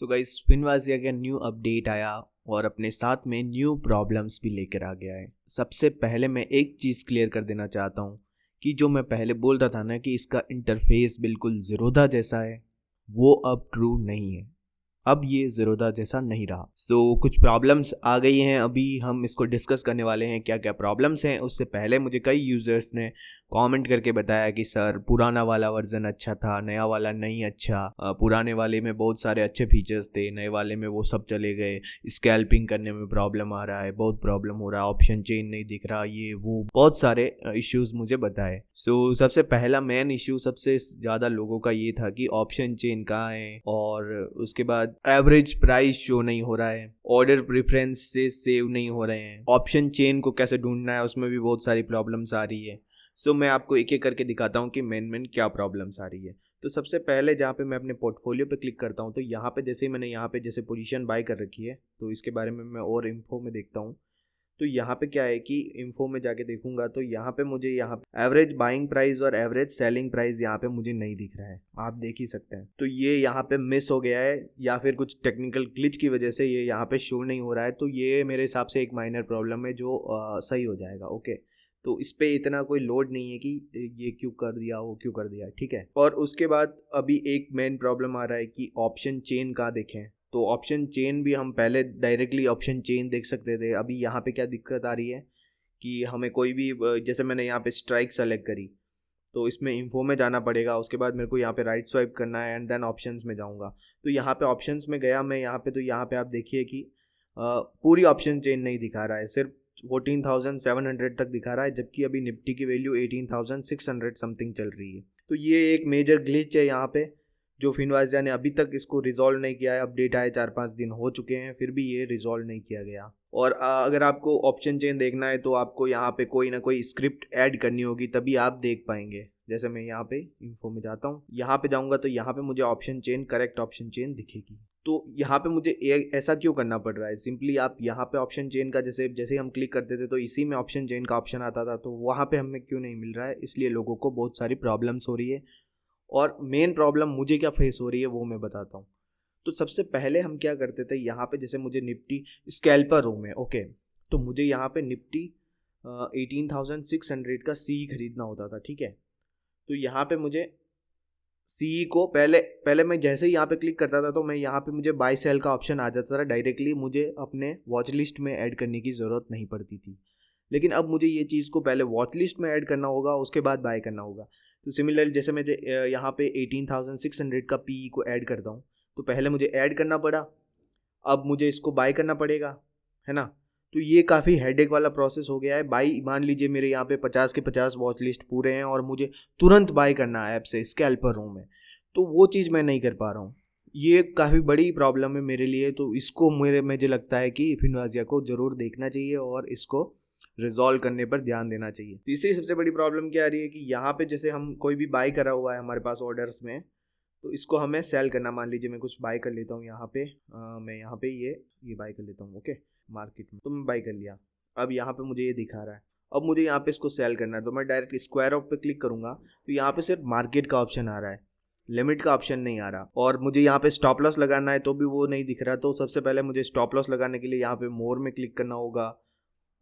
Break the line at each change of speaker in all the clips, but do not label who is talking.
So guys फिनवाजिया का new update आया और अपने साथ में न्यू प्रॉब्लम्स भी लेकर आ गया है। सबसे पहले मैं एक चीज़ क्लियर कर देना चाहता हूँ कि जो मैं पहले बोल रहा था ना कि इसका इंटरफेस बिल्कुल ज़ीरोधा जैसा है, वो अब ट्रू नहीं है। अब ये ज़ीरोधा जैसा नहीं रहा। कुछ प्रॉब्लम्स आ गई हैं, अभी हम इसको डिस्कस करने वाले हैं क्या क्या प्रॉब्लम्स हैं। उससे पहले मुझे कई यूज़र्स ने कमेंट करके बताया कि सर पुराना वाला वर्जन अच्छा था, नया वाला नहीं अच्छा। पुराने वाले में बहुत सारे अच्छे फीचर्स थे, नए वाले में वो सब चले गए। स्कैल्पिंग करने में प्रॉब्लम आ रहा है, बहुत प्रॉब्लम हो रहा है, ऑप्शन चेन नहीं दिख रहा, ये वो बहुत सारे इश्यूज मुझे बताए। सबसे पहला मेन इश्यू सबसे ज़्यादा लोगों का ये था कि ऑप्शन चेन कहाँ है, और उसके बाद एवरेज प्राइस शो नहीं हो रहा है, ऑर्डर प्रेफरेंस से सेव नहीं हो रहे हैं, ऑप्शन चेन को कैसे ढूंढना है उसमें भी बहुत सारी प्रॉब्लम्स आ रही है। मैं आपको एक एक करके दिखाता हूँ कि मेन क्या प्रॉब्लम्स आ रही है। तो सबसे पहले जहाँ पे मैं अपने पोर्टफोलियो पे क्लिक करता हूँ, तो यहाँ पे जैसे ही मैंने यहाँ पे जैसे पोजीशन बाय कर रखी है, तो इसके बारे में मैं और इन्फो में देखता हूँ। तो यहाँ पे क्या है कि इन्फो में जाके देखूंगा तो यहाँ पे मुझे यहाँ पे एवरेज बाइंग प्राइस और एवरेज सेलिंग प्राइस यहाँ पे मुझे नहीं दिख रहा है, आप देख ही सकते हैं। तो ये यहाँ पे मिस हो गया है या फिर कुछ टेक्निकल ग्लिच की वजह से ये यहाँ पे शो नहीं हो रहा है। तो ये मेरे हिसाब से एक माइनर प्रॉब्लम है जो सही हो जाएगा। ओके, तो इस पे इतना कोई लोड नहीं है कि ये क्यों कर दिया वो क्यों कर दिया, ठीक है। और उसके बाद अभी एक मेन प्रॉब्लम आ रहा है कि ऑप्शन चेन कहाँ देखें। तो ऑप्शन चेन भी हम पहले डायरेक्टली ऑप्शन चेन देख सकते थे। अभी यहाँ पे क्या दिक्कत आ रही है कि हमें कोई भी जैसे मैंने यहाँ पे स्ट्राइक सेलेक्ट करी, तो इसमें इन्फो में जाना पड़ेगा। उसके बाद मेरे को यहाँ पे राइट स्वाइप करना है एंड देन ऑप्शंस में जाऊँगा। तो यहाँ पे ऑप्शंस में गया मैं यहाँ पे, तो यहाँ पे आप देखिए कि पूरी ऑप्शन चेन नहीं दिखा रहा है, सिर्फ 14,700 तक दिखा रहा है, जबकि अभी निफ्टी की वैल्यू 18,600 समथिंग चल रही है। तो ये एक मेजर ग्लिच है यहाँ पे, जो फिनवाजिया ने अभी तक इसको रिजॉल्व नहीं किया है। अपडेट आए 4-5 दिन हो चुके हैं, फिर भी ये रिजॉल्व नहीं किया गया। और अगर आपको ऑप्शन चेन देखना है तो आपको यहाँ पे कोई ना कोई स्क्रिप्ट ऐड करनी होगी, तभी आप देख पाएंगे। जैसे मैं यहाँ पे इन्फो में जाता हूँ, यहाँ पे जाऊँगा तो यहाँ पे मुझे option chain, correct option chain दिखेगी। तो यहाँ पे मुझे ऐसा क्यों करना पड़ रहा है? सिंपली आप यहाँ पे ऑप्शन चेन का जैसे जैसे हम क्लिक करते थे तो इसी में ऑप्शन चेन का ऑप्शन आता था, तो वहाँ पे हमें क्यों नहीं मिल रहा है, इसलिए लोगों को बहुत सारी प्रॉब्लम्स हो रही है। और मेन प्रॉब्लम मुझे क्या फेस हो रही है वो मैं बताता हूँ। तो सबसे पहले हम क्या करते थे, यहाँ पे जैसे मुझे निफ्टी स्कैल्पर रूम है, ओके, तो मुझे यहाँ पे निफ्टी 18,600 का सी खरीदना होता था, ठीक है। तो यहाँ पे मुझे सी को पहले पहले मैं जैसे ही यहाँ पे क्लिक करता था तो मैं यहाँ पे मुझे बाय सेल का ऑप्शन आ जाता था डायरेक्टली, मुझे अपने वॉच लिस्ट में ऐड करने की ज़रूरत नहीं पड़ती थी। लेकिन अब मुझे ये चीज़ को पहले वॉच लिस्ट में ऐड करना होगा, उसके बाद बाय करना होगा। तो सिमिलर जैसे मैं यहाँ पे 18,600 का पी को ऐड करता हूँ, तो पहले मुझे ऐड करना पड़ा, अब मुझे इसको बाय करना पड़ेगा, है ना। तो ये काफ़ी हेडेक वाला प्रोसेस हो गया है। बाई मान लीजिए मेरे यहाँ पे 50 के 50 वॉच लिस्ट पूरे हैं और मुझे तुरंत बाय करना है ऐप से स्कैल्पर रूम में, तो वो चीज़ मैं नहीं कर पा रहा हूँ। ये काफ़ी बड़ी प्रॉब्लम है मेरे लिए। तो इसको मुझे लगता है कि फिनवाजिया को ज़रूर देखना चाहिए और इसको रिजॉल्व करने पर ध्यान देना चाहिए। तीसरी सबसे बड़ी प्रॉब्लम क्या आ रही है कि यहाँ पे जैसे हम कोई भी बाय करा हुआ है हमारे पास ऑर्डर्स में, तो इसको हमें सेल करना। मान लीजिए मैं कुछ बाय कर लेता हूँ यहाँ पे, मैं यहाँ पे ये बाय कर लेता हूँ, ओके, मार्केट में। तो मैं बाय कर लिया, अब यहाँ पे मुझे ये दिखा रहा है, अब मुझे यहाँ पे इसको सेल करना है। तो मैं डायरेक्ट स्क्वायर ऑफ पे क्लिक करूँगा तो यहाँ पे सिर्फ मार्केट का ऑप्शन आ रहा है, लिमिट का ऑप्शन नहीं आ रहा। और मुझे यहाँ पे स्टॉप लॉस लगाना है तो भी वो नहीं दिख रहा। तो सबसे पहले मुझे स्टॉप लॉस लगाने के लिए यहाँ पे मोर में क्लिक करना होगा,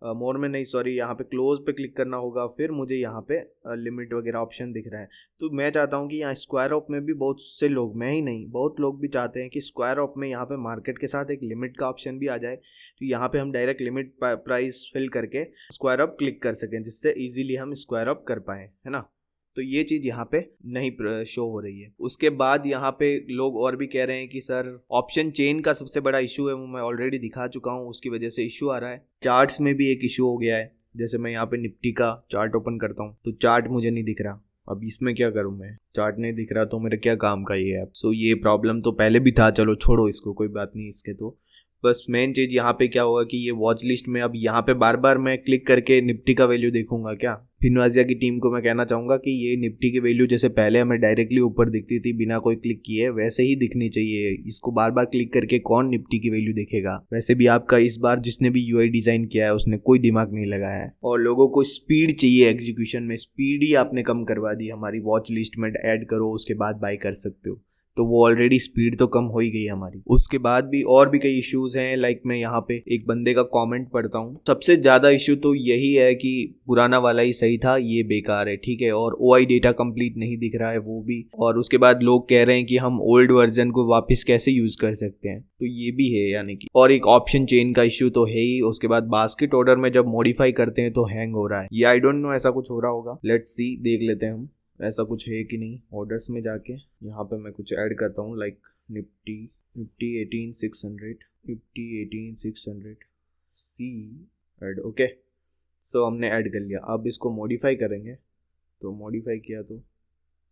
मोर में नहीं सॉरी, यहाँ पे क्लोज पे क्लिक करना होगा, फिर मुझे यहाँ पे लिमिट वगैरह ऑप्शन दिख रहा है। तो मैं चाहता हूँ कि यहाँ स्क्वायर ऑफ में भी बहुत से लोग, मैं ही नहीं बहुत लोग भी चाहते हैं कि स्क्वायर ऑफ में यहाँ पे मार्केट के साथ एक लिमिट का ऑप्शन भी आ जाए, तो यहाँ पे हम डायरेक्ट लिमिट प्राइस फिल करके स्क्वायर ऑफ क्लिक कर सकें, जिससे ईजिली हम स्क्वायर ऑफ कर पाएँ, है ना। तो ये चीज़ यहाँ पे नहीं शो हो रही है। उसके बाद यहाँ पे लोग और भी कह रहे हैं कि सर ऑप्शन चेन का सबसे बड़ा इशू है, वो मैं ऑलरेडी दिखा चुका हूँ, उसकी वजह से इशू आ रहा है। चार्ट्स में भी एक इशू हो गया है। जैसे मैं यहाँ पे निफ्टी का चार्ट ओपन करता हूँ तो चार्ट मुझे नहीं दिख रहा। अब इसमें क्या करूँ मैं, चार्ट नहीं दिख रहा तो मेरे क्या काम का ये ऐप। ये प्रॉब्लम तो पहले भी था, चलो छोड़ो इसको, कोई बात नहीं इसके। तो बस मेन चीज़ यहाँ पे क्या होगा कि ये वॉच लिस्ट में अब यहाँ पे बार बार मैं क्लिक करके निफ्टी का वैल्यू देखूंगा क्या। फिनवाजिया की टीम को मैं कहना चाहूँगा कि ये निफ्टी की वैल्यू जैसे पहले हमें डायरेक्टली ऊपर दिखती थी बिना कोई क्लिक किए, वैसे ही दिखनी चाहिए। इसको बार बार क्लिक करके कौन निफ्टी की वैल्यू देखेगा। वैसे भी आपका इस बार जिसने भी यूआई डिज़ाइन किया है उसने कोई दिमाग नहीं लगाया है, और लोगों को स्पीड चाहिए एग्जीक्यूशन में। स्पीड ही आपने कम करवा दी हमारी। वॉच लिस्ट में ऐड करो उसके बाद बाय कर सकते हो, तो वो ऑलरेडी स्पीड तो कम हो ही गई हमारी। उसके बाद भी और भी कई इश्यूज हैं, लाइक मैं यहाँ पे एक बंदे का कमेंट पढ़ता हूँ। सबसे ज़्यादा इश्यू तो यही है कि पुराना वाला ही सही था, ये बेकार है, ठीक है, और OI डेटा कंप्लीट नहीं दिख रहा है वो भी। और उसके बाद लोग कह रहे हैं कि हम ओल्ड वर्जन को वापस कैसे यूज़ कर सकते हैं, तो ये भी है यानी कि। और एक ऑप्शन चेन का इश्यू तो है ही। उसके बाद बास्केट ऑर्डर में जब मॉडिफाई करते हैं तो हैंग हो रहा है, ये आई डोंट नो, ऐसा कुछ हो रहा होगा। लेट्स सी, देख लेते हैं हम ऐसा कुछ है कि नहीं। ऑर्डर्स में जाके यहाँ पे मैं कुछ ऐड करता हूँ, लाइक निफ्टी 18600, निफ्टी 18600 सी ऐड। ओके, सो हमने ऐड कर लिया। अब इसको मॉडिफाई करेंगे, तो मॉडिफाई किया तो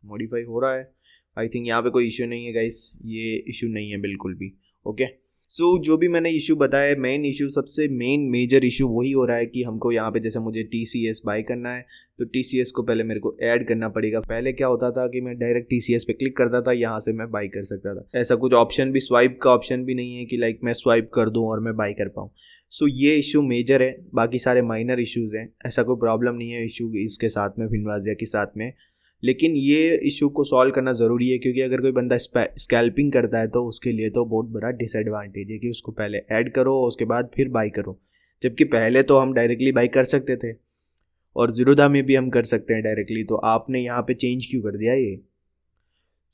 मॉडिफाई हो रहा है। आई थिंक यहाँ पे कोई इशू नहीं है गाइस, ये इशू नहीं है बिल्कुल भी। ओके, सो जो भी मैंने इशू बताया, मेन इशू, सबसे मेजर इशू वही हो रहा है कि हमको यहाँ पे जैसे मुझे TCS बाय करना है, तो TCS को पहले मेरे को ऐड करना पड़ेगा। पहले क्या होता था कि मैं डायरेक्ट TCS पे क्लिक करता था, यहाँ से मैं बाय कर सकता था। ऐसा कुछ ऑप्शन भी, स्वाइप का ऑप्शन भी नहीं है कि लाइक मैं स्वाइप कर दूँ और मैं बाय कर पाऊँ। सो ये इशू मेजर है, बाकी सारे माइनर इश्यूज हैं, ऐसा कोई प्रॉब्लम नहीं है इशू इसके साथ में, फिनवाजिया के साथ में। लेकिन ये इशू को सॉल्व करना ज़रूरी है, क्योंकि अगर कोई बंदा स्कैल्पिंग करता है तो उसके लिए तो बहुत बड़ा डिसएडवांटेज है कि उसको पहले ऐड करो उसके बाद फिर बाई करो। जबकि पहले तो हम डायरेक्टली बाई कर सकते थे, और ज़ीरोधा में भी हम कर सकते हैं डायरेक्टली, तो आपने यहाँ पे चेंज क्यों कर दिया ये।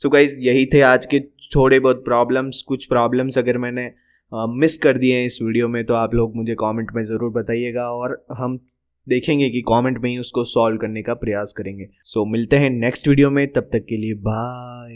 सो गाइस, यही थे आज के थोड़े बहुत प्रॉब्लम्स। कुछ प्रॉब्लम्स अगर मैंने मिस कर दिए हैं इस वीडियो में तो आप लोग मुझे कमेंट में ज़रूर बताइएगा, और हम देखेंगे कि कमेंट में ही उसको सॉल्व करने का प्रयास करेंगे। सो मिलते हैं नेक्स्ट वीडियो में, तब तक के लिए बाय।